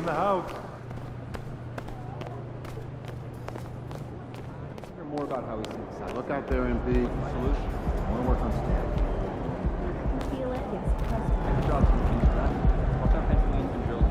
in the house. Hear more about how he sees the side. Look out there, MP. Solution. I want to work on stand. Feel it, yes, press. Good job, MP. Watch out, Pennsylvania and drills.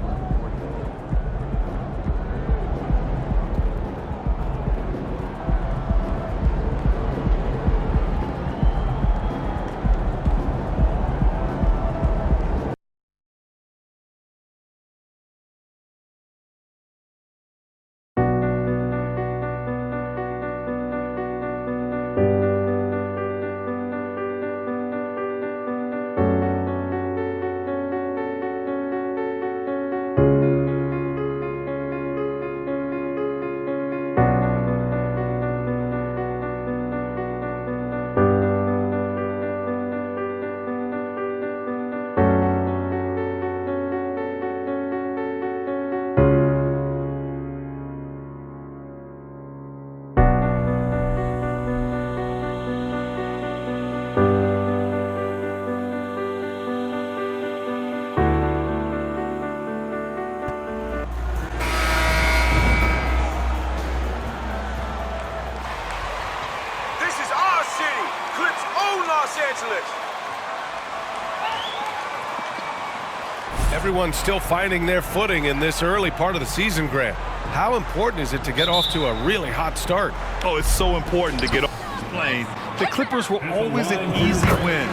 Everyone's still finding their footing in this early part of the season, Grant. How important is it to get off to a really hot start? Oh, it's so important to get off the plane. The Clippers were always an easy win.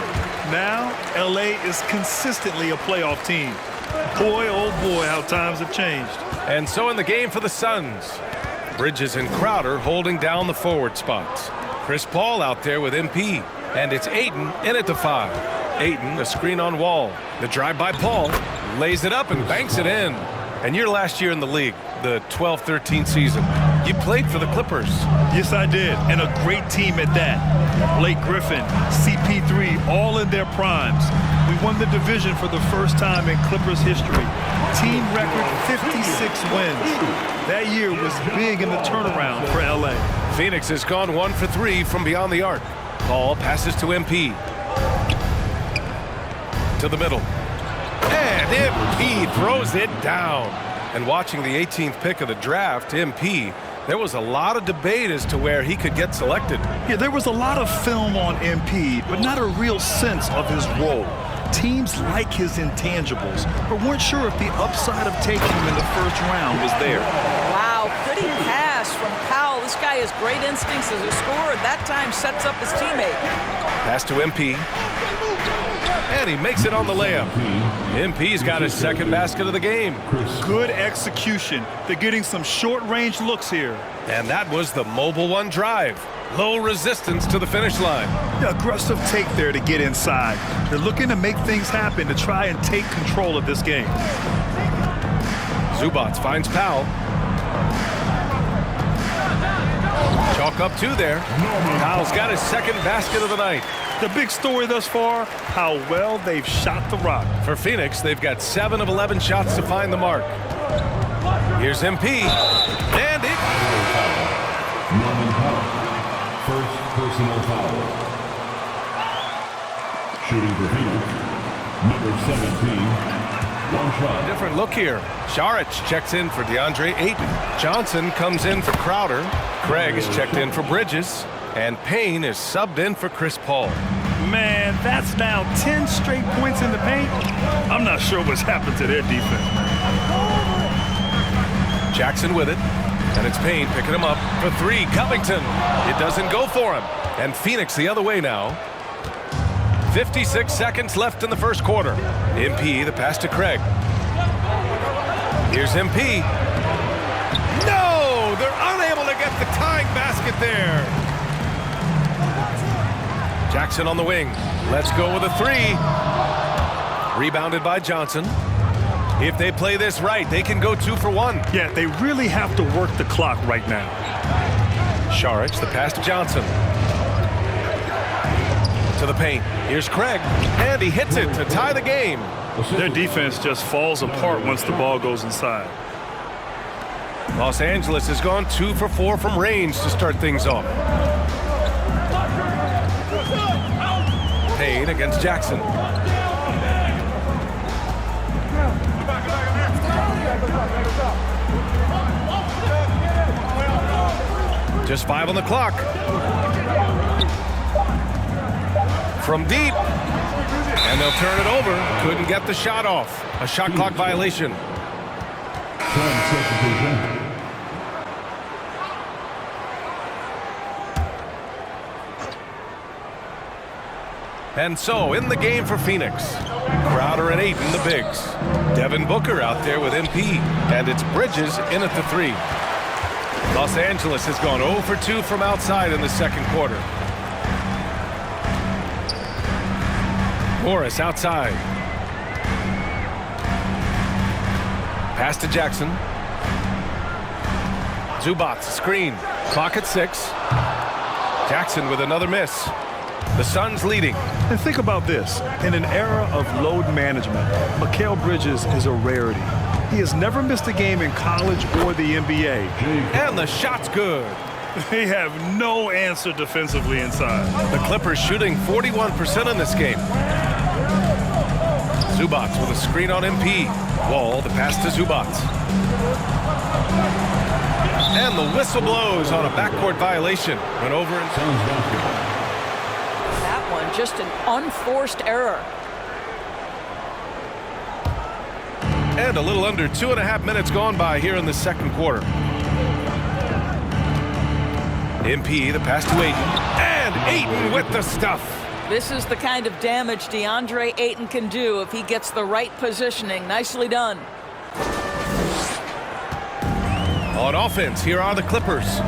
Now, LA is consistently a playoff team. Boy, oh boy, how times have changed. And so in the game for the Suns, Bridges and Crowder holding down the forward spots. Chris Paul out there with MP, and it's Ayton in at the 5. Ayton, a screen on Wall. The drive by Paul, lays it up and banks it in. And your last year in the league, the 12-13 season, you played for the Clippers. Yes, I did, and a great team at that. Blake Griffin, CP3, all in their primes. We won the division for the first time in Clippers history. Team record 56 wins. That year was big in the turnaround for LA. Phoenix has gone 1 for 3 from beyond the arc. Paul passes to MP. To the middle. And MP throws it down. And watching the 18th pick of the draft, MP, there was a lot of debate as to where he could get selected. Yeah, there was a lot of film on MP, but not a real sense of his role. Teams like his intangibles, but weren't sure if the upside of taking him in the first round was there. Wow, pretty pass from Powell. This guy has great instincts as a scorer. That time sets up his teammate. Pass to MP. And he makes it on the layup. MP's got his second basket of the game. Good execution. They're getting some short-range looks here. And that was the mobile one drive. Low resistance to the finish line. The aggressive take there to get inside. They're looking to make things happen to try and take control of this game. Zubats finds Powell. Chalk up 2 there. Powell's got his second basket of the night. The big story thus far, how well they've shot the rock. For Phoenix, they've got 7 of 11 shots to find the mark. Here's MP. And it. First personal foul. Shooting for Phoenix, number 17. One shot. Different look here. Saric checks in for DeAndre Ayton. Johnson comes in for Crowder. Craig is checked in for Bridges. And Payne is subbed in for Chris Paul. Man, that's now 10 straight points in the paint. I'm not sure what's happened to their defense. Jackson with it. And it's Payne picking him up for 3. Covington. It doesn't go for him. And Phoenix the other way now. 56 seconds left in the first quarter. MP, the pass to Craig. Here's MP. No! They're unable to get the tying basket there. Jackson on the wing. Let's go with a 3. Rebounded by Johnson. If they play this right, they can go 2 for 1. Yeah, they really have to work the clock right now. Saric, the pass to Johnson. To the paint. Here's Craig. And he hits it to tie the game. Their defense just falls apart once the ball goes inside. Los Angeles has gone 2 for 4 from range to start things off. Payne against Jackson. Just 5 on the clock. From deep. And they'll turn it over. Couldn't get the shot off. A shot clock violation. And so, in the game for Phoenix, Crowder and Ayton, the bigs. Devin Booker out there with MP. And it's Bridges in at the 3. Los Angeles has gone 0 for 2 from outside in the second quarter. Morris outside. Pass to Jackson. Zubac, screen. Clock at 6. Jackson with another miss. The Suns leading. And think about this. In an era of load management, Mikal Bridges is a rarity. He has never missed a game in college or the NBA. And the shot's good. They have no answer defensively inside. The Clippers shooting 41% in this game. Zubac with a screen on MP. Wall, the pass to Zubac. And the whistle blows on a backcourt violation. Went over and... That one, just an unforced error. And a little under 2.5 minutes gone by here in the second quarter. MP, the pass to Ayton. And Ayton with the stuff. This is the kind of damage DeAndre Ayton can do if he gets the right positioning. Nicely done. On offense, here are the Clippers.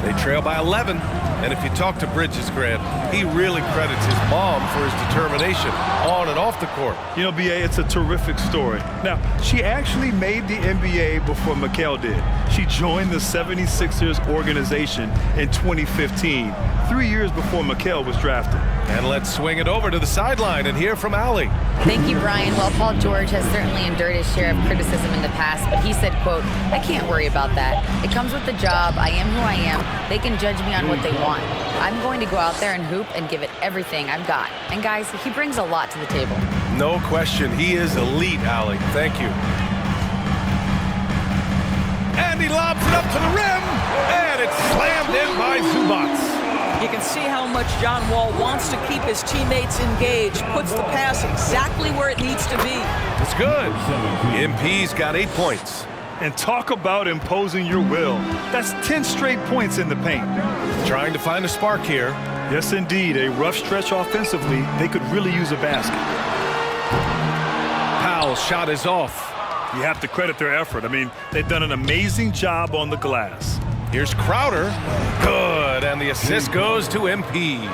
They trail by 11. And if you talk to Bridges, Grant, he really credits his mom for his determination on and off the court. You know, B.A., it's a terrific story. Now, she actually made the NBA before Mikal did. She joined the 76ers organization in 2015, 3 years before Mikal was drafted. And let's swing it over to the sideline and hear from Allie. Thank you, Brian. Well, Paul George has certainly endured his share of criticism in the past, but he said, quote, "I can't worry about that. It comes with the job. I am who I am. They can judge me on what they want. I'm going to go out there and hoop and give it everything I've got." And guys, he brings a lot to the table. No question. He is elite, Allie. Thank you. And he lobs it up to the rim. And it's slammed in by Zubac. You can see how much John Wall wants to keep his teammates engaged. Puts the pass exactly where it needs to be. It's good. MP's got 8 points. And talk about imposing your will. That's 10 straight points in the paint. Trying to find a spark here. Yes, indeed. A rough stretch offensively. They could really use a basket. Powell's shot is off. You have to credit their effort. I mean, they've done an amazing job on the glass. Here's Crowder. Good. And the assist goes to MP.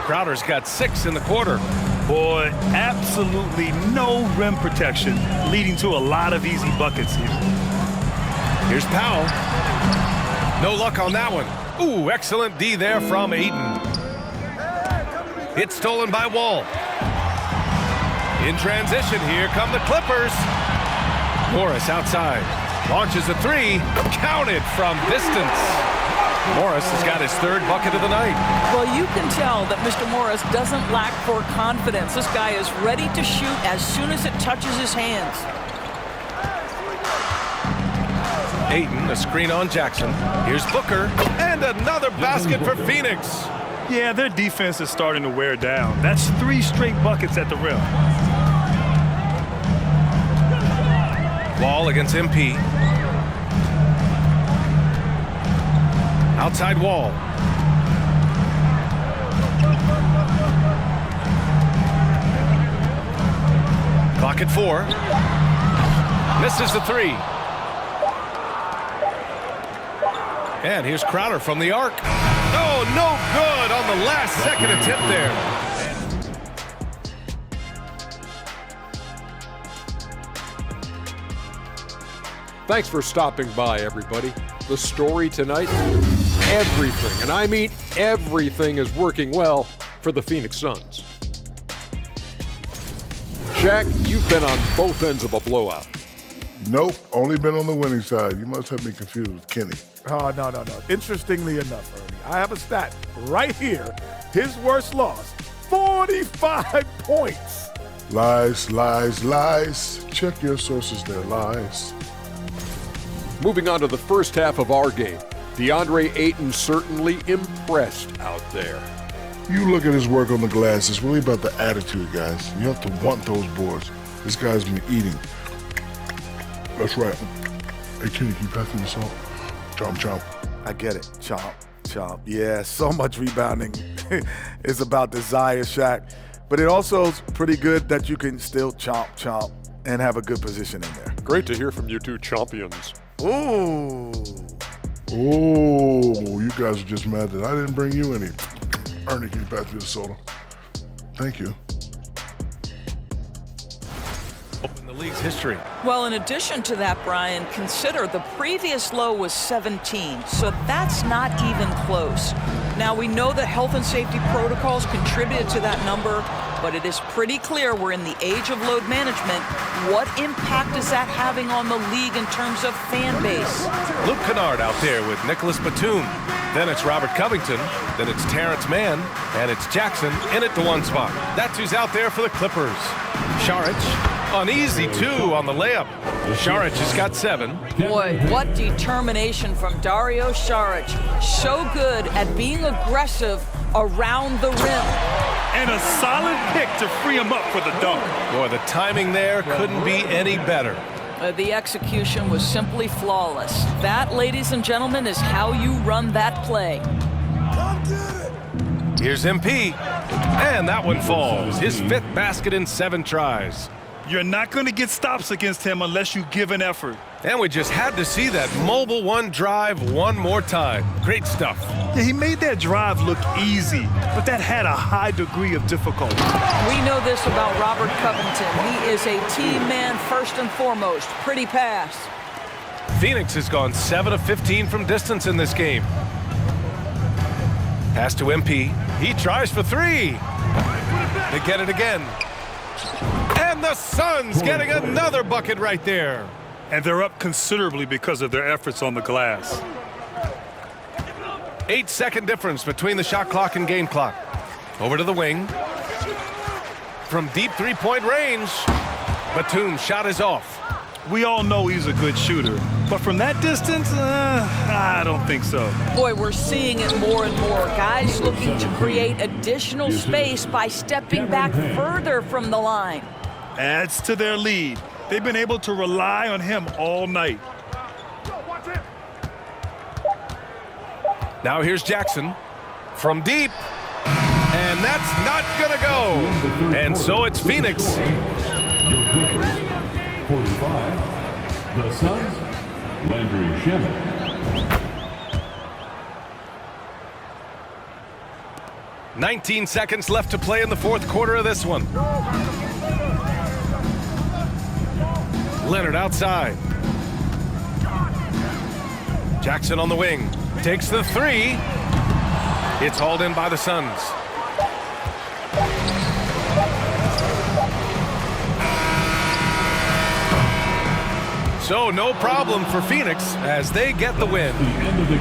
Crowder's got 6 in the quarter. Boy, absolutely no rim protection, leading to a lot of easy buckets here. Here's Powell. No luck on that one. Ooh, excellent D there from Ayton. It's stolen by Wall. In transition, here come the Clippers. Morris outside. Launches a 3. Counted from distance. Morris has got his 3rd bucket of the night. Well, you can tell that Mr. Morris doesn't lack for confidence. This guy is ready to shoot as soon as it touches his hands. Ayton, a screen on Jackson. Here's Booker. And another basket for Phoenix. Yeah, their defense is starting to wear down. That's 3 straight buckets at the rim. Wall against MP. Outside Wall. Clock at 4. Misses the 3. And here's Crowder from the arc. Oh, no good on the last second attempt there. Thanks for stopping by, everybody. The story tonight, everything, and I mean everything, is working well for the Phoenix Suns. Shaq, you've been on both ends of a blowout. Nope, only been on the winning side. You must have me confused with Kenny. Oh, no. Interestingly enough, Ernie, I have a stat right here. His worst loss, 45 points. Lies, lies, lies. Check your sources, they're lies. Moving on to the first half of our game. DeAndre Ayton certainly impressed out there. You look at his work on the glass, it's really about the attitude, guys. You have to want those boards. This guy's been eating. That's right. Hey, Kenny, can you pass me the salt? Chomp, chomp. I get it. Chomp, chomp. Yeah, so much rebounding is about desire, Shaq. But it also is pretty good that you can still chomp, chomp, and have a good position in there. Great to hear from you two champions. Ooh. Oh, you guys are just mad that I didn't bring you any. Ernie, can you pass me the soda? Thank you. In the league's history. Well, in addition to that, Brian, consider the previous low was 17, so that's not even close. Now, we know that health and safety protocols contributed to that number, but it is pretty clear we're in the age of load management. What impact is that having on the league in terms of fan base? Luke Kennard out there with Nicholas Batum. Then it's Robert Covington. Then it's Terrence Mann. And it's Jackson in at the one spot. That's who's out there for the Clippers. Saric, uneasy two on the layup. Saric has got 7. Boy, what determination from Dario Saric. So good at being aggressive around the rim. And a solid pick to free him up for the dunk. Boy, the timing there couldn't be any better. The execution was simply flawless. That, ladies and gentlemen, is how you run that play. Here's MP. And that one falls. His 5th basket in 7 tries. You're not going to get stops against him unless you give an effort. And we just had to see that mobile one drive one more time. Great stuff. Yeah, he made that drive look easy, but that had a high degree of difficulty. We know this about Robert Covington. He is a team man first and foremost. Pretty pass. Phoenix has gone 7 of 15 from distance in this game. Pass to MP. He tries for 3. They get it again. And the Suns getting another bucket right there. And they're up considerably because of their efforts on the glass. 8-second difference between the shot clock and game clock. Over to the wing. From deep three-point range, Batum's shot is off. We all know he's a good shooter, but from that distance, I don't think so. Boy, we're seeing it more and more. Guys looking to create additional space by stepping back further from the line. Adds to their lead. They've been able to rely on him all night. Now here's Jackson from deep. And that's not going to go. And so it's Phoenix. Your Clippers, 45. The Suns, Landry Shamet. 19 seconds left to play in the 4th quarter of this one. Leonard outside. Jackson on the wing. Takes the 3. It's hauled in by the Suns. So no problem for Phoenix as they get the win.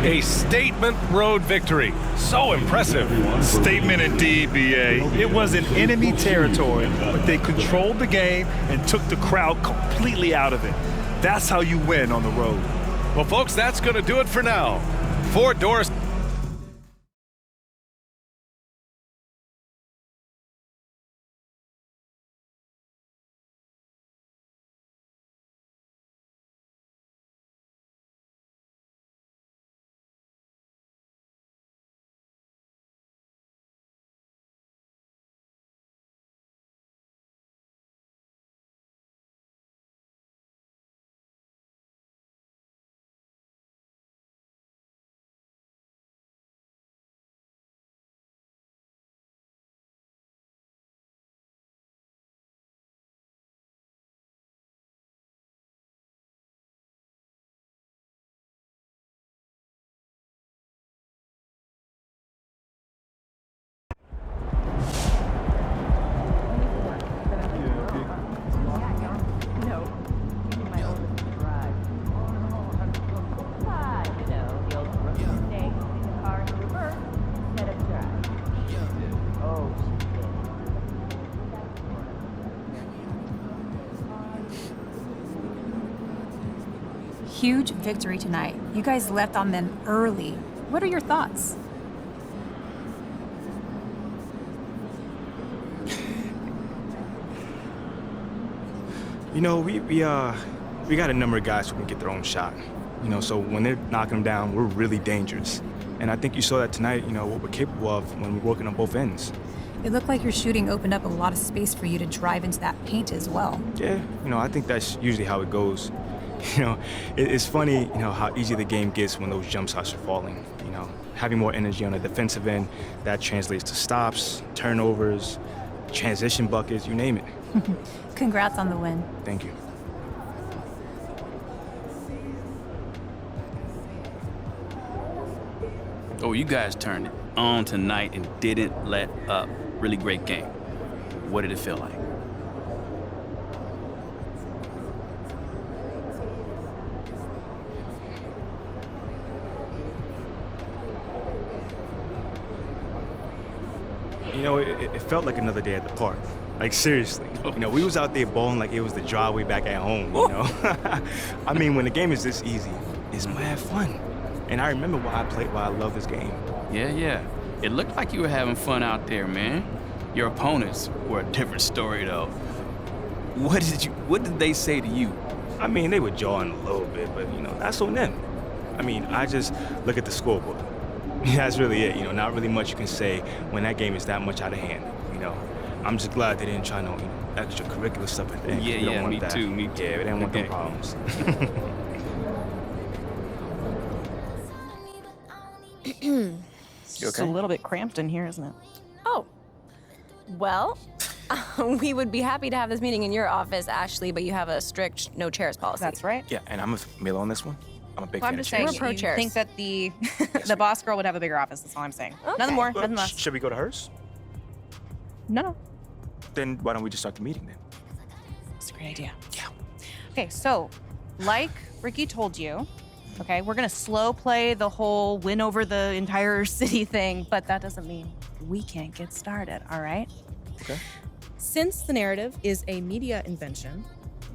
A statement road victory. So impressive. Statement indeed, BA. It wasn't enemy territory, but they controlled the game and took the crowd completely out of it. That's how you win on the road. Well, folks, that's going to do it for now. For Doris. Huge victory tonight. You guys left on them early. What are your thoughts? You know, we got a number of guys who can get their own shot. You know, so when they're knocking them down, we're really dangerous. And I think you saw that tonight, you know, what we're capable of when we're working on both ends. It looked like your shooting opened up a lot of space for you to drive into that paint as well. Yeah, you know, I think that's usually how it goes. You know, it's funny, you know, how easy the game gets when those jump shots are falling. You know, having more energy on the defensive end, that translates to stops, turnovers, transition buckets, you name it. Congrats on the win. Thank you. Oh, you guys turned it on tonight and didn't let up. Really great game. What did it feel like? You know, it felt like another day at the park. Like, seriously. You know, we was out there bowling like it was the driveway back at home, you know? I mean, when the game is this easy, it's mad fun. And I remember why I love this game. Yeah. It looked like you were having fun out there, man. Your opponents were a different story, though. What did they say to you? I mean, they were jawing a little bit, but, you know, that's on them. I mean, I just look at the scoreboard. That's really it, you know, not really much you can say when that game is that much out of hand, you know. I'm just glad they didn't try no, you know, extracurricular stuff at the end. Yeah, me too. Yeah, they didn't want them problems. You okay? It's a little bit cramped in here, isn't it? Oh, well, we would be happy to have this meeting in your office, Ashley, but you have a strict no chairs policy. That's right. Yeah, and I'm with Mila on this one. I'm a big Well, fan I'm of just chairs. saying, you think that the the boss girl would have a bigger office. That's all I'm saying. Okay. Nothing more, nothing less. Should we go to hers? No. Then why don't we just start the meeting then? That's a great idea. Yeah. Okay, so like Ricky told you, okay, we're gonna slow play the whole win over the entire city thing, but that doesn't mean we can't get started, all right? Okay. Since the narrative is a media invention,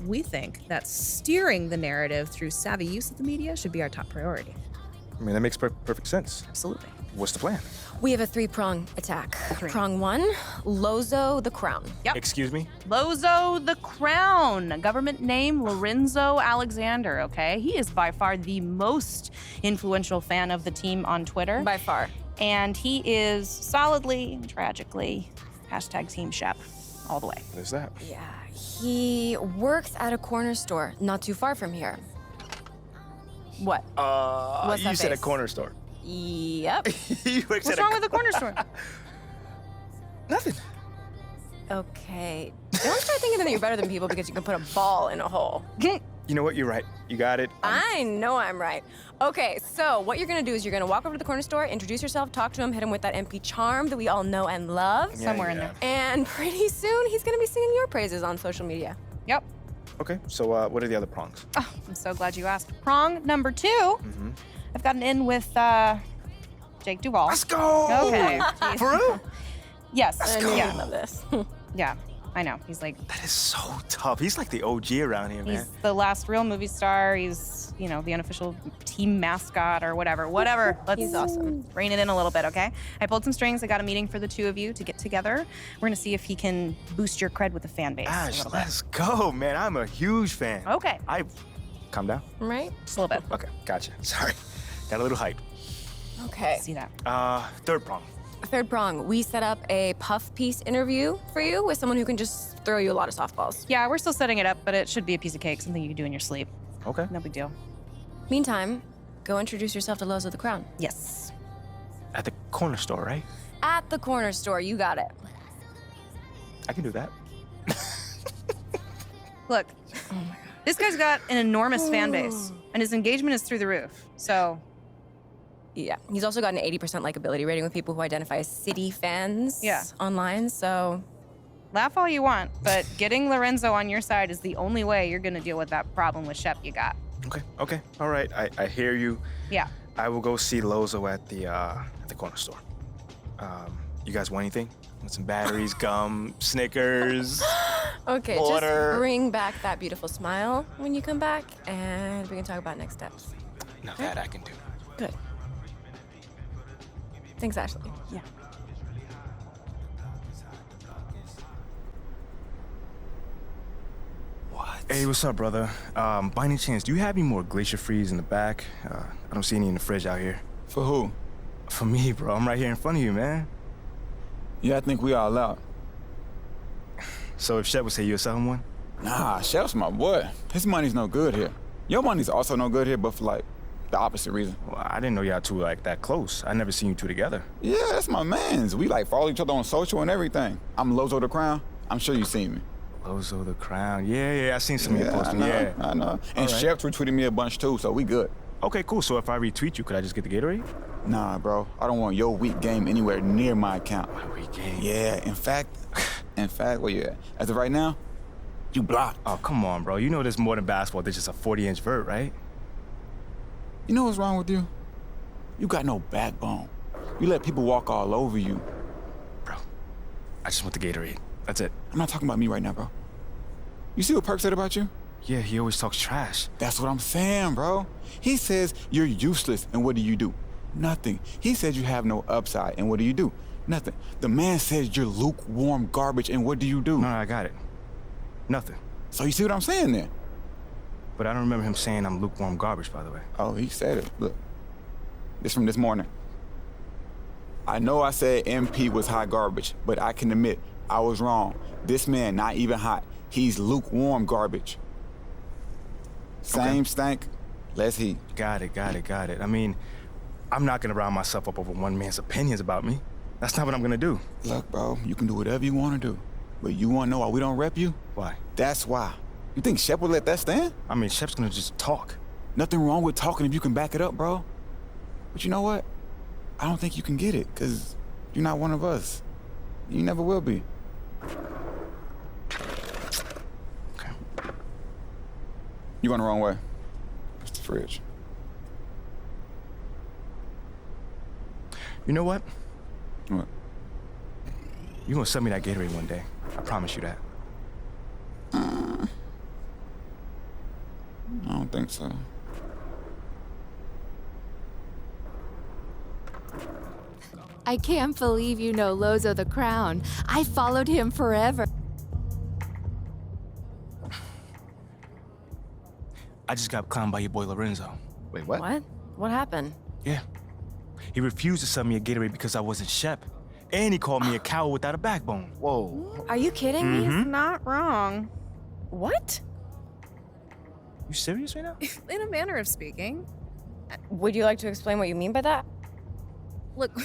we think that steering the narrative through savvy use of the media should be our top priority. I mean, that makes perfect sense. Absolutely. What's the plan? We have a three-prong attack. Prong one, Lozo the Crown. Yep. Excuse me? Lozo the Crown, government name Lorenzo Alexander, okay? He is by far the most influential fan of the team on Twitter. By far. And he is solidly, tragically, #Team Shep all the way. What is that? Yeah, he works at a corner store not too far from here. What? What's you that said a face? corner store. Yep. What's wrong with the corner store? Nothing. Okay. Don't start thinking that you're better than people because you can put a ball in a hole. You know what? You're right. You got it. I know I'm right. Okay, so what you're gonna do is you're gonna walk over to the corner store, introduce yourself, talk to him, hit him with that MP charm that we all know and love. Somewhere in there. And pretty soon he's gonna be singing your praises on social media. Yep. Okay, so what are the other prongs? Oh, I'm so glad you asked. Prong number 2, I've gotten in with Jake Duvall. Let's go! Okay. For real? Yes. I knew Yeah. you'd love this. Yeah, I know. He's like, That is so tough. He's like the OG around here, man. he's the last real movie star. He's, you know, the unofficial team mascot or whatever. Whatever. Let's He's awesome. rein it in a little bit, okay? I pulled some strings. I got a meeting for the two of you to get together. We're gonna see if he can boost your cred with the fan base. a Ash, little bit. let's go, man. I'm a huge fan. Okay. Calm down. Right? Just a little bit. Okay, gotcha. Sorry. Got a little hype. Okay. See that. Third prong. Third prong, we set up a puff piece interview for you with someone who can just throw you a lot of softballs. Yeah, we're still setting it up, but it should be a piece of cake, something you can do in your sleep. Okay. No big deal. Meantime, go introduce yourself to Lozo the Crown. Yes. At the corner store, right? At the corner store, you got it. I can do that. Look, this guy's got an enormous fan base, and his engagement is through the roof. So, yeah, he's also got an 80% likability rating with people who identify as city fans online, so... Laugh all you want, but getting Lorenzo on your side is the only way you're gonna deal with that problem with Shep you got. Okay. All right. I hear you. Yeah. I will go see Lozo at the corner store. You guys want anything? Want some batteries, gum, Snickers? Okay, Order. just bring back that beautiful smile when you come back, and we can talk about next steps. Now that I can do. Good. Thanks, Ashley. Yeah. Hey, what's up, brother? By any chance, do you have any more glacier freeze in the back? I don't see any in the fridge out here. For who? For me, bro. I'm right here in front of you, man. Yeah, I think we all out. So if Shep would say you're selling one? Nah, Chef's my boy. His money's no good here. Your money's also no good here, but for like the opposite reason. Well, I didn't know y'all two like that close. I never seen you two together. Yeah, that's my mans. We like follow each other on social and everything. I'm Lozo the Crown. I'm sure you seen me. Lozo the Crown. Yeah, I seen some of your posting. I know. And Chef retweeted me a bunch too, so we good. Okay, cool. So if I retweet you, could I just get the Gatorade? Nah, bro. I don't want your weak game anywhere near my account. My weak game? Yeah, in fact, where you at? As of right now, you blocked. Oh, come on, bro. You know there's more than basketball. There's just a 40-inch vert, right? You know what's wrong with you? You got no backbone. You let people walk all over you. Bro, I just want the Gatorade. That's it. I'm not talking about me right now, bro. You see what Perk said about you? Yeah, he always talks trash. That's what I'm saying, bro. He says you're useless, and what do? Nothing. He says you have no upside, and what do? Nothing. The man says you're lukewarm garbage, and what do? No, I got it. Nothing. So you see what I'm saying then? But I don't remember him saying I'm lukewarm garbage, by the way. Oh, he said it. Look. This from this morning. I know I said MP was hot garbage, but I can admit I was wrong. This man not even hot. He's lukewarm garbage. Same stank, less heat. Got it. I mean, I'm not gonna round myself up over one man's opinions about me. That's not what I'm gonna do. Look, bro, you can do whatever you wanna do. But you wanna know why we don't rep you? Why? That's why. You think Shep would let that stand? I mean, Shep's gonna just talk. Nothing wrong with talking if you can back it up, bro. But you know what? I don't think you can get it, because you're not one of us. You never will be. Okay. You going the wrong way. It's the fridge. You know what? What? You're gonna sell me that Gatorade one day. I promise you that. I don't think so. I can't believe you know Lozo the Crown. I followed him forever. I just got clowned by your boy Lorenzo. Wait, what? What? What happened? Yeah. He refused to sell me a Gatorade because I wasn't Shep. And he called me a coward without a backbone. Whoa. Are you kidding me? He's not wrong. What? You serious right now? In a manner of speaking. Would you like to explain what you mean by that? Look,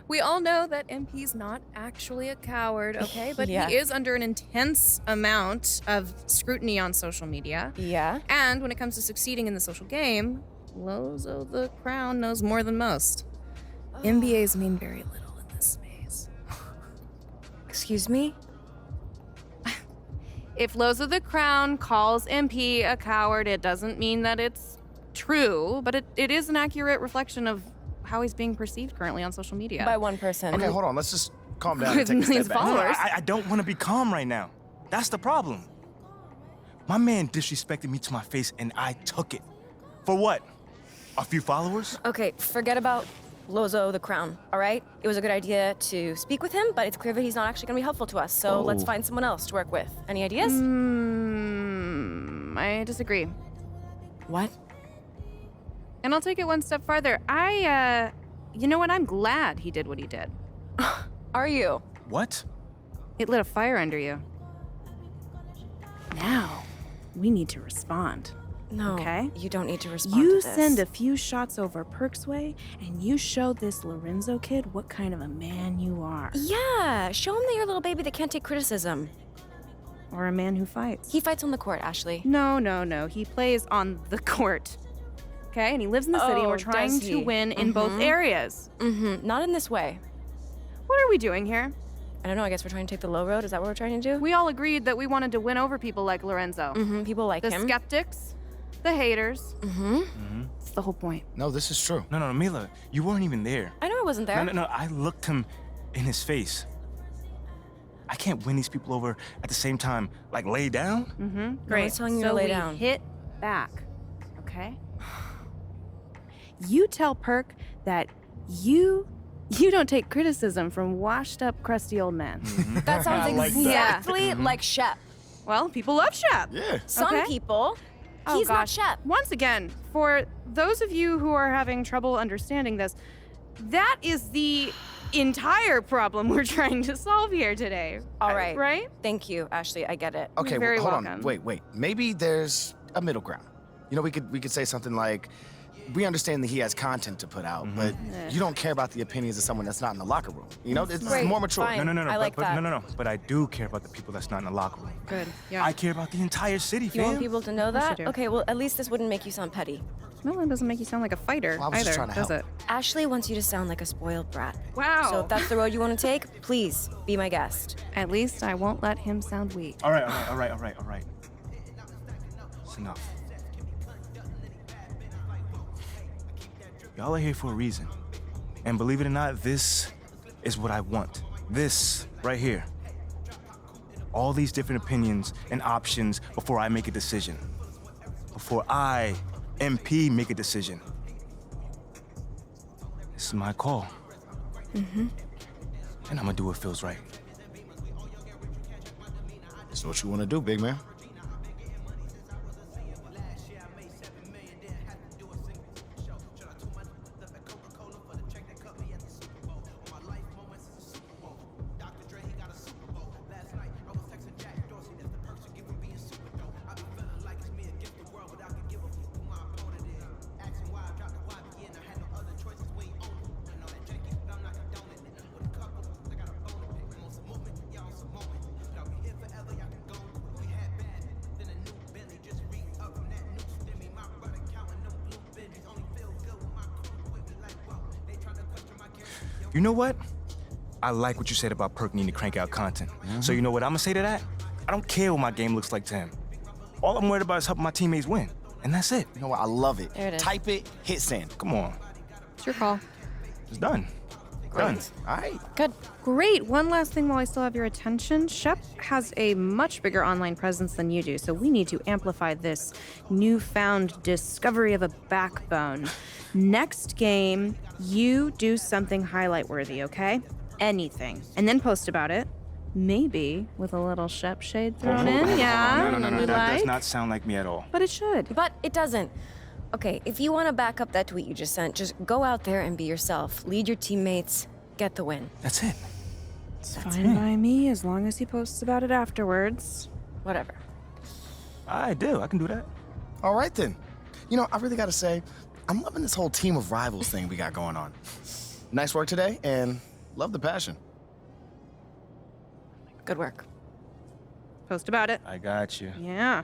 we all know that MP's not actually a coward, okay? But Yeah. he is under an intense amount of scrutiny on social media. Yeah. And when it comes to succeeding in the social game, Lozo the Crown knows more than most. MBAs mean very little in this space. Excuse me? If Lozo the Crown calls MP a coward, it doesn't mean that it's true, but it is an accurate reflection of how he's being perceived currently on social media. By one person. Okay, hold on. Let's just calm down and With take a millions step of back. followers. I don't want to be calm right now. That's the problem. My man disrespected me to my face and I took it. For what? A few followers? Okay, forget about Lozo the Crown, all right? It was a good idea to speak with him, but it's clear that he's not actually going to be helpful to us, so let's find someone else to work with. Any ideas? I disagree. What? And I'll take it one step farther. You know what? I'm glad he did what he did. Are you? What? It lit a fire under you. Now, we need to respond. No, okay? You don't need to respond You to this. send a few shots over Perk's way, and you show this Lorenzo kid what kind of a man you are. Yeah, show him that you're a little baby that can't take criticism. Or a man who fights. He fights on the court, Ashley. No. He plays on the court. Okay? And he lives in the city, and we're trying does to he? win in both areas. Not in this way. What are we doing here? I don't know, I guess we're trying to take the low road. Is that what we're trying to do? We all agreed that we wanted to win over people like Lorenzo. People like The him. skeptics, the haters. It's the whole point. No, this is true. No, Mila, you weren't even there. I know I wasn't there. No, I looked him in his face. I can't win these people over at the same time, like lay down. Mm-hmm. Great. one's telling you so to lay we down. hit back, okay? You tell Perk that you don't take criticism from washed up, crusty old men. That sounds exactly like Shep. Well, people love Shep. Yeah. Some people. He's not Shep. Once again, for those of you who are having trouble understanding this, that is the entire problem we're trying to solve here today. All right. Right? Thank you, Ashley. I get it. Okay, You're very hold on. welcome. Wait. Maybe there's a middle ground. You know, we could say something like, we understand that he has content to put out, but you don't care about the opinions of someone that's not in the locker room. You know, it's Great, more mature. fine. No. I like that. No. But I do care about the people that's not in the locker room. Good. Yeah. I care about the entire city, You fam. want people to know Of course that? you do. Okay, well, at least this wouldn't make you sound petty. No, that doesn't make you sound like a fighter Well, I was just either, trying to does help. it? Ashley wants you to sound like a spoiled brat. Wow. So if that's the road you want to take, please be my guest. At least I won't let him sound weak. All right. It's enough. Y'all are here for a reason. And believe it or not, this is what I want. This right here. All these different opinions and options before I make a decision. Before I, MP, make a decision. This is my call. Mm-hmm. And I'm gonna do what feels right. That's what you want to do, big man. You know what? I like what you said about Perk needing to crank out content. So you know what I'm gonna say to that? I don't care what my game looks like to him. All I'm worried about is helping my teammates win. And that's it. You know what? I love it. There it is. Type it, hit send. Come on. It's your call. It's done. Done. All right. Good. Great. One last thing while I still have your attention. Shep has a much bigger online presence than you do, so we need to amplify this newfound discovery of a backbone. Next game, you do something highlight worthy, okay? Anything. And then post about it. Maybe with a little Shep shade thrown in, yeah? No. We That does like. not sound like me at all. But it should. But it doesn't. Okay, if you want to back up that tweet you just sent, just go out there and be yourself. Lead your teammates. Get the win. That's it. It's fine by me as long as he posts about it afterwards. Whatever. I do. I can do that. All right, then. You know, I really got to say, I'm loving this whole team of rivals thing we got going on. Nice work today, and love the passion. Good work. Post about it. I got you. Yeah.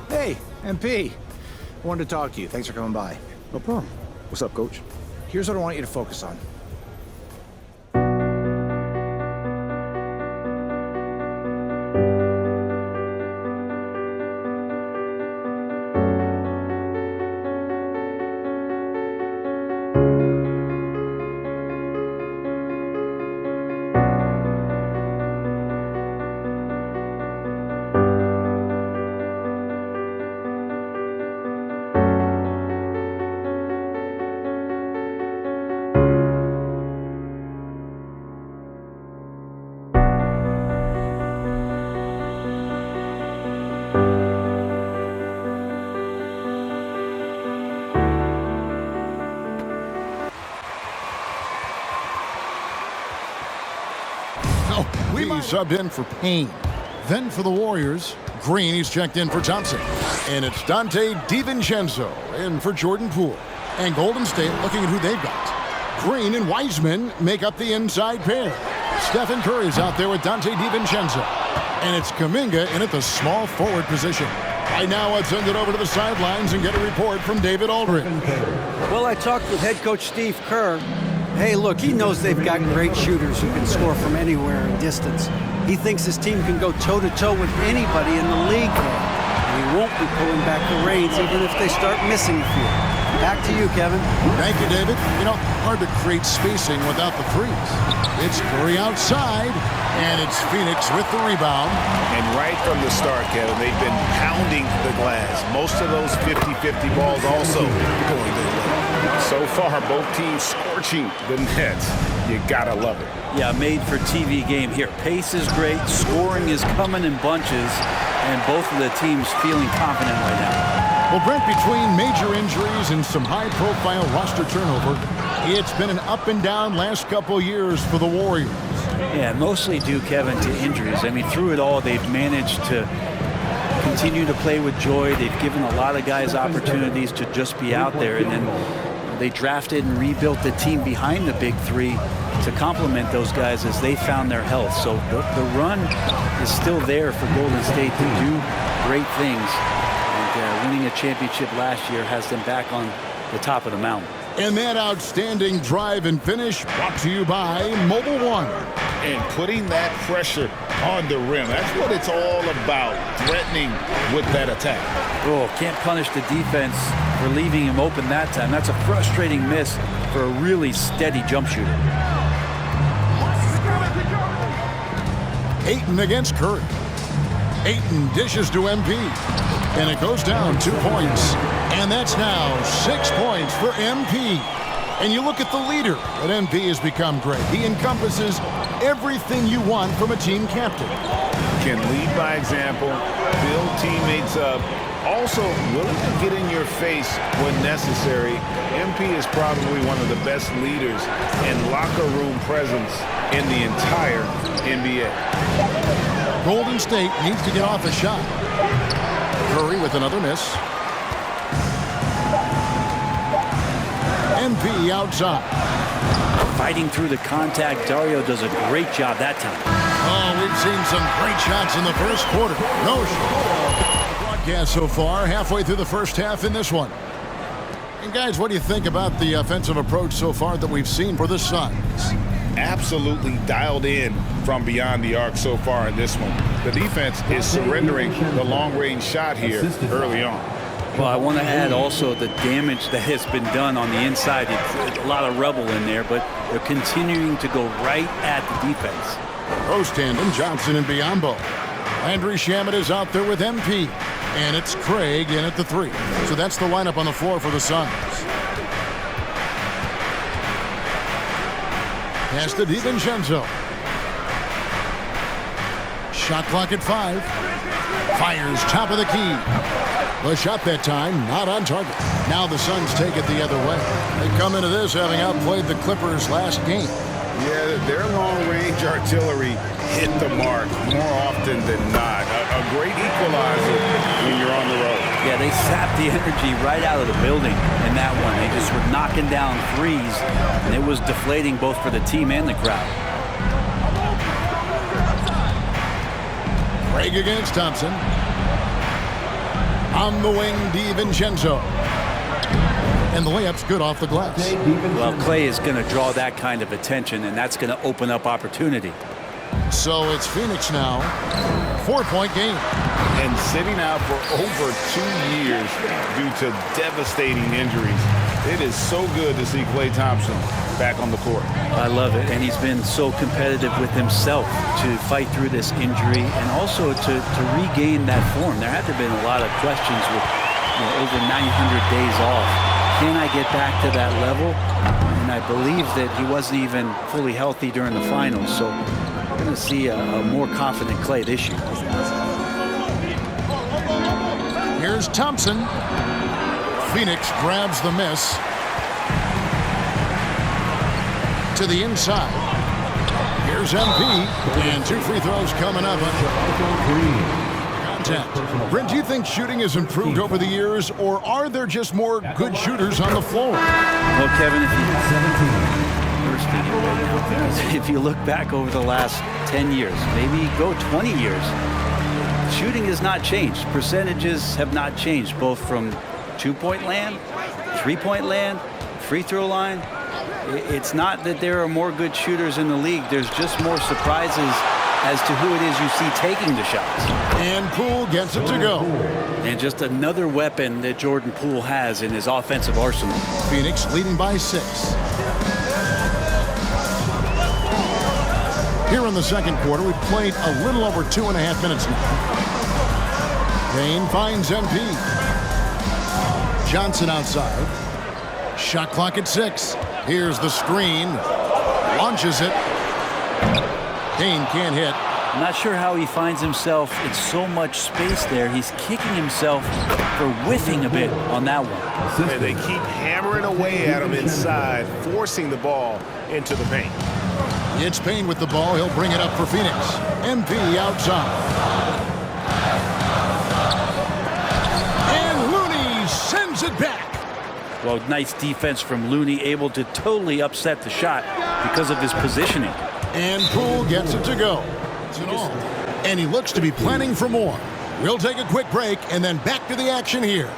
Hey, MP. Wanted to talk to you. Thanks for coming by. No problem. What's up, Coach? Here's what I want you to focus on. subbed in for Payne. Then for the Warriors, Green, he's checked in for Thompson. And it's Dante DiVincenzo in for Jordan Poole. And Golden State looking at who they've got. Green and Wiseman make up the inside pair. Stephen Curry's out there with Dante DiVincenzo. And it's Kuminga in at the small forward position. Right now, let's send it over to the sidelines and get a report from David Aldridge. Well, I talked with head coach Steve Kerr. Hey, look, he knows they've got great shooters who can score from anywhere in distance. He thinks his team can go toe-to-toe with anybody in the league there. And he won't be pulling back the reins even if they start missing a few. Back to you, Kevin. Thank you, David. You know, hard to create spacing without the threes. It's Curry outside, and it's Phoenix with the rebound. And right from the start, Kevin, they've been pounding the glass. Most of those 50-50 balls also going their way. So far, both teams scorching the nets. You gotta love it. Yeah, made for TV game here. Pace is great, scoring is coming in bunches, and both of the teams feeling confident right now. Well, Brent, between major injuries and some high-profile roster turnover, it's been an up-and-down last couple years for the Warriors. Yeah, mostly due, Kevin, to injuries. I mean, through it all, they've managed to continue to play with joy. They've given a lot of guys opportunities to just be out there, and then they drafted and rebuilt the team behind the big three to complement those guys as they found their health. So the run is still there for Golden State to do great things. Winning a championship last year has them back on the top of the mountain. And that outstanding drive and finish brought to you by Mobile One. And putting that pressure on the rim. That's what it's all about, threatening with that attack. Oh, can't punish the defense for leaving him open that time. That's a frustrating miss for a really steady jump shooter. Ayton against Curry. Ayton dishes to MP. And it goes down 2 points. And that's now 6 points for MP. And you look at the leader that MP has become great. He encompasses everything you want from a team captain. Can lead by example, build teammates up, also willing to get in your face when necessary. MP is probably one of the best leaders and locker room presence in the entire NBA. Golden State needs to get off a shot. Curry with another miss. MP outside. Fighting through the contact, Dario does a great job that time. Oh, we've seen some great shots in the first quarter. No shot. Broadcast so far, halfway through the first half in this one. And guys, what do you think about the offensive approach so far that we've seen for the Suns? Absolutely dialed in from beyond the arc so far in this one. The defense is surrendering the long-range shot here early on. Well, I want to add also the damage that has been done on the inside. It's a lot of rubble in there, but they're continuing to go right at the defense. Post tandem, Johnson and Biyombo. Landry Shamet is out there with MP. And it's Craig in at the 3. So that's the lineup on the floor for the Suns. Pass to DiVincenzo. Shot clock at 5. Fires top of the key. The shot that time not on target. Now the Suns take it the other way. They come into this having outplayed the Clippers last game. Yeah, their long-range artillery hit the mark more often than not. A great equalizer when you're on the road. Yeah, they sapped the energy right out of the building in that one. They just were knocking down threes, and it was deflating both for the team and the crowd. Craig against Thompson. On the wing, DiVincenzo. And the layup's good off the glass. Well, Clay is going to draw that kind of attention, and that's going to open up opportunity. So it's Phoenix now. 4-point game. And sitting out for over 2 years due to devastating injuries. It is so good to see Klay Thompson back on the court. I love it, and he's been so competitive with himself to fight through this injury and also to regain that form. There have been a lot of questions with over 900 days off. Can I get back to that level? And I believe that he wasn't even fully healthy during the finals, so we're going to see a more confident Klay this year. Here's Thompson. Phoenix grabs the miss. To the inside. Here's MP, and 2 free throws coming up. Contact. Brent, do you think shooting has improved over the years, or are there just more good shooters on the floor? Well, Kevin, if you look back over the last 10 years, maybe go 20 years, shooting has not changed. Percentages have not changed, both from 2-point land, 3-point land, free throw line. It's not that there are more good shooters in the league. There's just more surprises as to who it is you see taking the shots. And Poole gets it to go. And just another weapon that Jordan Poole has in his offensive arsenal. Phoenix leading by 6. Here in the second quarter, we've played a little over 2.5 minutes now. Payne finds MP. Johnson outside. Shot clock at 6. Here's the screen. Launches it. Payne can't hit. I'm not sure how he finds himself in so much space there. He's kicking himself for whiffing a bit on that one. And they keep hammering away at him inside, forcing the ball into the paint. It's Payne with the ball. He'll bring it up for Phoenix. MP outside. And Looney sends it back. Well, nice defense from Looney, able to totally upset the shot because of his positioning. And Poole gets it to go. And he looks to be planning for more. We'll take a quick break and then back to the action here.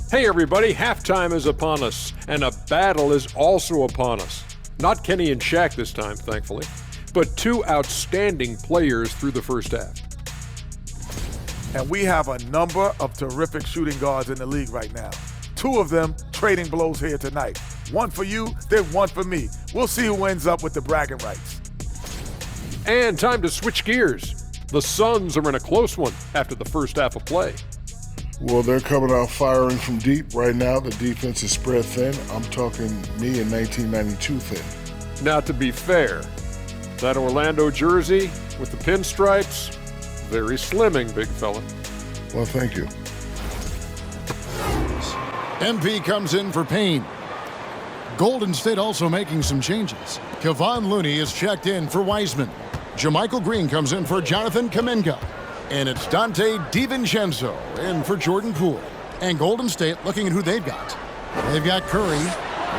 Hey everybody, halftime is upon us, and a battle is also upon us. Not Kenny and Shaq this time, thankfully, but 2 outstanding players through the first half. And we have a number of terrific shooting guards in the league right now. 2 of them trading blows here tonight. 1 for you, then 1 for me. We'll see who ends up with the bragging rights. And time to switch gears. The Suns are in a close one after the first half of play. Well, they're coming out firing from deep right now. The defense is spread thin. I'm talking me in 1992 thin. Now, to be fair, that Orlando jersey with the pinstripes, very slimming, big fella. Well, thank you. MP comes in for Payne. Golden State also making some changes. Kevon Looney is checked in for Wiseman. Jermichael Green comes in for Jonathan Kuminga. And it's Dante DiVincenzo in for Jordan Poole. And Golden State looking at who they've got. They've got Curry.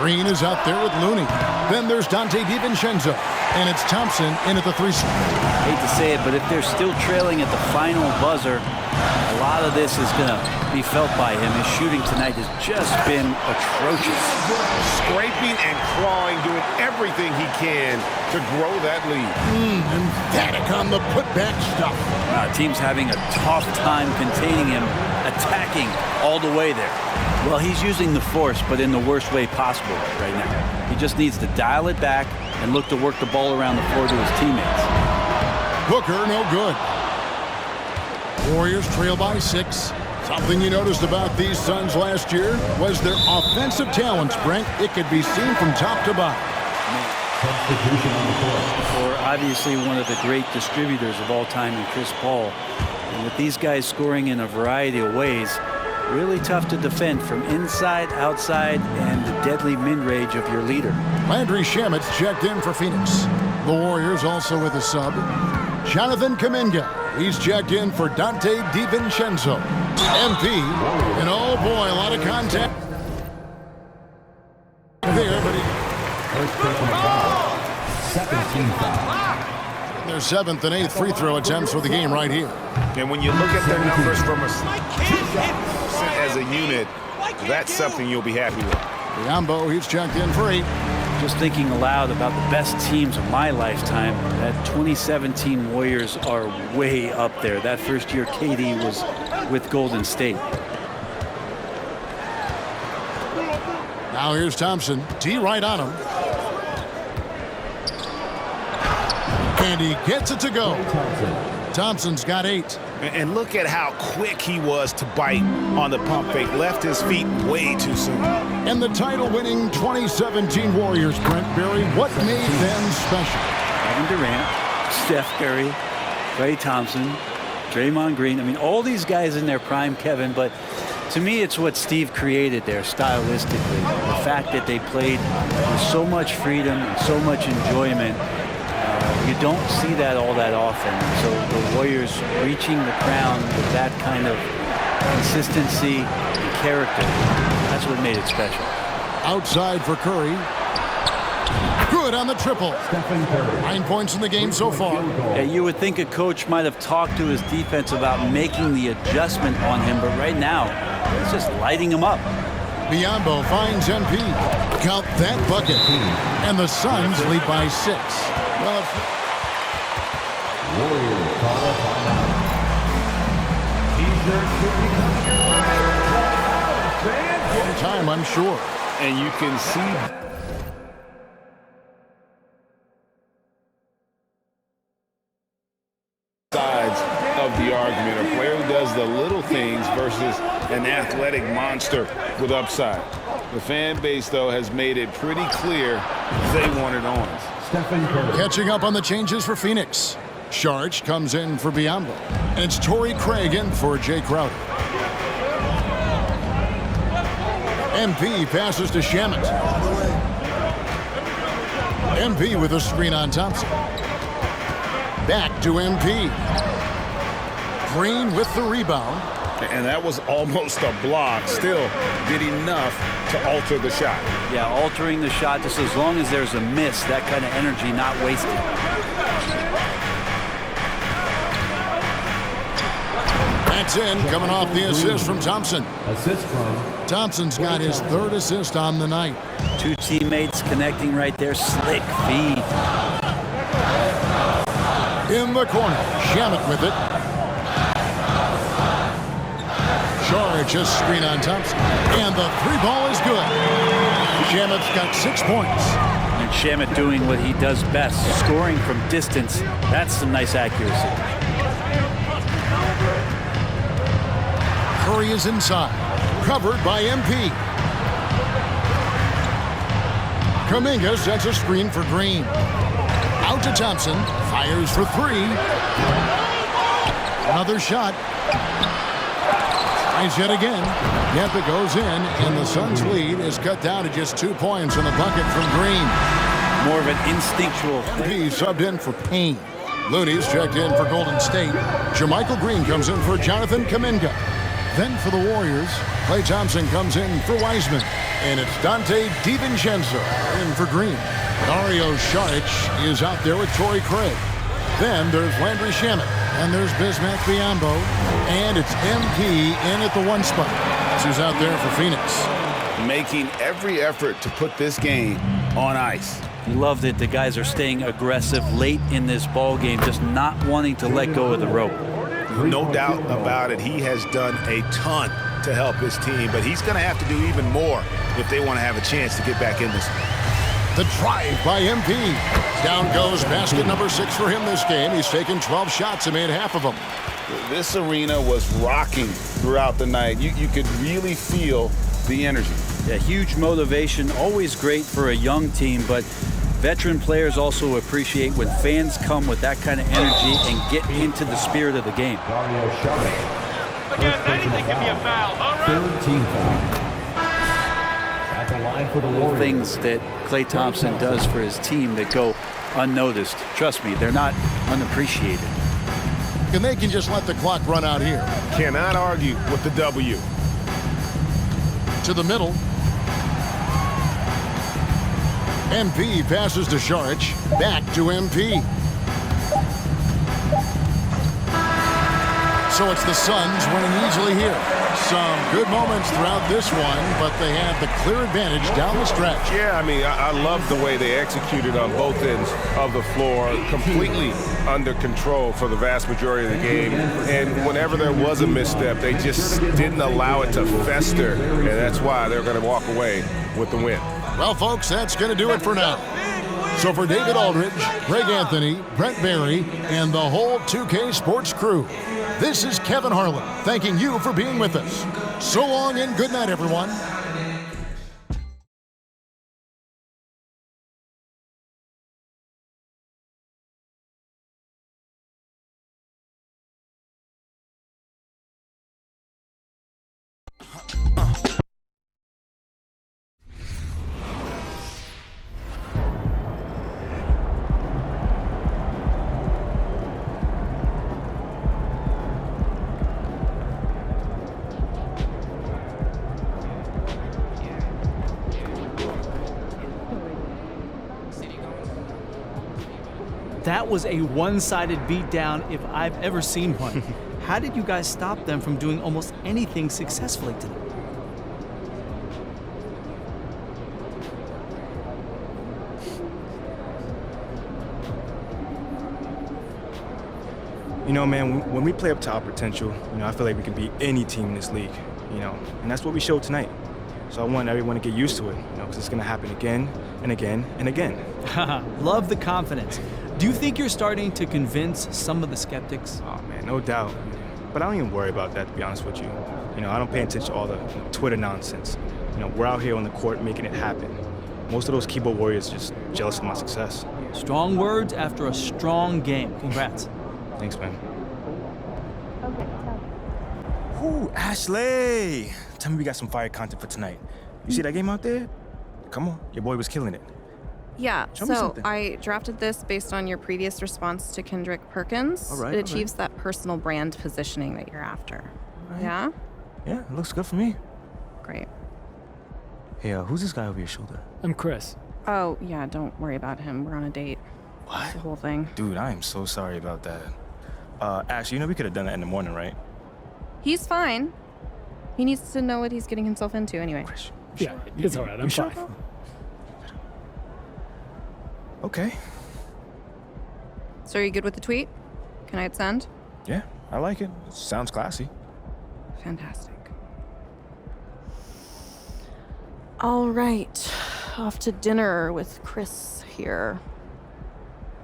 Green is out there with Looney. Then there's Dante DiVincenzo. And it's Thompson in at the 3. Hate to say it, but if they're still trailing at the final buzzer, a lot of this is going to be felt by him. His shooting tonight has just been atrocious. Scraping and clawing, doing everything he can to grow that lead. Emphatic on the putback stuff. Team's having a tough time containing him, attacking all the way there. Well, he's using the force, but in the worst way possible right now. He just needs to dial it back and look to work the ball around the floor to his teammates. Booker, no good. Warriors trail by 6. Something you noticed about these Suns last year was their offensive talents, Brent. It could be seen from top to bottom. Substitution on the court. For obviously one of the great distributors of all time in Chris Paul. And with these guys scoring in a variety of ways, really tough to defend from inside, outside, and the deadly mid-range of your leader. Landry Shamet's checked in for Phoenix. The Warriors also with a sub. Jonathan Kuminga. He's checked in for Dante DiVincenzo. MP. And oh boy, a lot of contact there, but First personal foul. Second team foul. their 7th and 8th free throw attempts for the game right here. And when you look at their numbers from as a unit, that's something you'll be happy with. Biyombo, he's checked in for 8. Just thinking aloud about the best teams of my lifetime, that 2017 Warriors are way up there. That first year KD was with Golden State. Now here's Thompson. D right on him. And he gets it to go. Thompson's got 8. And look at how quick he was to bite on the pump fake. Left his feet way too soon. And the title-winning 2017 Warriors, Brent Berry, what made them special? Kevin Durant, Steph Curry, Klay Thompson, Draymond Green. I mean, all these guys in their prime, Kevin, but to me, it's what Steve created there stylistically. The fact that they played with so much freedom and so much enjoyment. You don't see that all that often. So the Warriors reaching the crown with that kind of consistency and character, that's what made it special. Outside for Curry. Good on the triple. 9 points in the game so far. Yeah, you would think a coach might have talked to his defense about making the adjustment on him, but right now, he's just lighting him up. Biyombo finds MP. Count that bucket. And the Suns lead by 6. Well, Warriors call up time, I'm sure. And you can see sides of the argument. A player who does the little things versus an athletic monster with upside. The fan base, though, has made it pretty clear they want it on. Catching up on the changes for Phoenix. Sharch comes in for Biyombo. And it's Torrey Craig in for Jay Crowder. MP passes to Shamet. MP with a screen on Thompson. Back to MP. Green with the rebound. And that was almost a block. Still did enough to alter the shot. Yeah, altering the shot just as long as there's a miss, that kind of energy not wasted. That's in, coming off the assist from Thompson. Assist from Thompson's got his 3rd assist on the night. 2 teammates connecting right there. Slick feed. In the corner, Shamet with it. Sharch just screen on Thompson. And the 3-ball is good. Shamet's got 6 points. And Shamet doing what he does best, scoring from distance. That's some nice accuracy. Curry is inside. Covered by MP. Kuminga sets a screen for Green. Out to Thompson. Fires for 3. Another shot. Tries yet again. Yep, it goes in, and the Suns' lead is cut down to just 2 points in the bucket from Green. More of an instinctual MP subbed in for Payne. Looney's checked in for Golden State. Jermichael Green comes in for Jonathan Kuminga. Then for the Warriors, Klay Thompson comes in for Wiseman. And it's Dante DiVincenzo in for Green. Dario Saric is out there with Torrey Craig. Then there's Landry Shamet. And there's Bismack Biyombo. And it's MP in at the 1 spot. Who's out there for Phoenix. Making every effort to put this game on ice. You love that the guys are staying aggressive late in this ball game, just not wanting to let go of the rope. No doubt about it. He has done a ton to help his team, but he's going to have to do even more if they want to have a chance to get back in this. The drive by MP. Down goes basket number 6 for him this game. He's taken 12 shots and made half of them. This arena was rocking throughout the night. You could really feel the energy. Yeah, huge motivation, always great for a young team, but veteran players also appreciate when fans come with that kind of energy and get into the spirit of the game. Again, anything can be a foul. All right. Third team foul. At the line for the Warriors. Things that Klay Thompson does for his team that go unnoticed. Trust me, they're not unappreciated. And they can just let the clock run out here. Cannot argue with the W. To the middle. MP passes to Saric. Back to MP. So it's the Suns winning easily here. Some good moments throughout this one, but they have the clear advantage down the stretch. Yeah, I mean, I love the way they executed on both ends of the floor, completely under control for the vast majority of the game. And whenever there was a misstep, they just didn't allow it to fester, and that's why they're going to walk away with the win. Well, folks, that's going to do it for now. So for David Aldridge, Greg Anthony, Brent Barry, and the whole 2K Sports crew, this is Kevin Harlan thanking you for being with us. So long and good night, everyone. That was a one-sided beatdown if I've ever seen one. How did you guys stop them from doing almost anything successfully tonight? You know, man, when we play up to our potential, you know, I feel like we can beat any team in this league, you know, and that's what we showed tonight. So I want everyone to get used to it, you know, because it's going to happen again and again and again. Love the confidence. Do you think you're starting to convince some of the skeptics? Oh, man, no doubt. But I don't even worry about that, to be honest with you. You know, I don't pay attention to all the Twitter nonsense. You know, we're out here on the court making it happen. Most of those keyboard warriors are just jealous of my success. Strong words after a strong game. Congrats. Thanks, man. Ooh, Ashley! Tell me we got some fire content for tonight. You see that game out there? Come on, your boy was killing it. Yeah, Show me so something. I drafted this based on your previous response to Kendrick Perkins. All right, it all achieves that personal brand positioning that you're after. Right. Yeah? Yeah, it looks good for me. Great. Hey, who's this guy over your shoulder? I'm Chris. Oh, yeah, don't worry about him. We're on a date. What? It's the whole thing. Dude, I am so sorry about that. Ashley, you know we could have done that in the morning, right? He's fine. He needs to know what he's getting himself into anyway. Yeah, it's all right. I'm fine. Okay. So are you good with the tweet? Can I hit send? Yeah, I like it. Sounds classy. Fantastic. All right. Off to dinner with Chris here.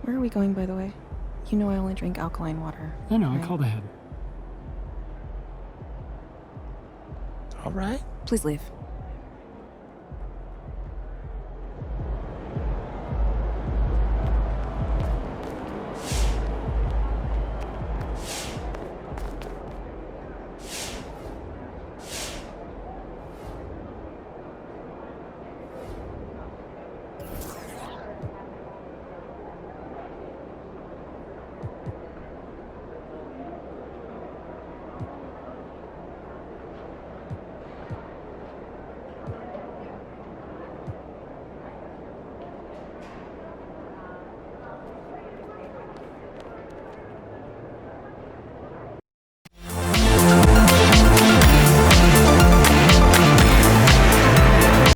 Where are we going, by the way? You know I only drink alkaline water. No, right? I called ahead. All right. Please leave.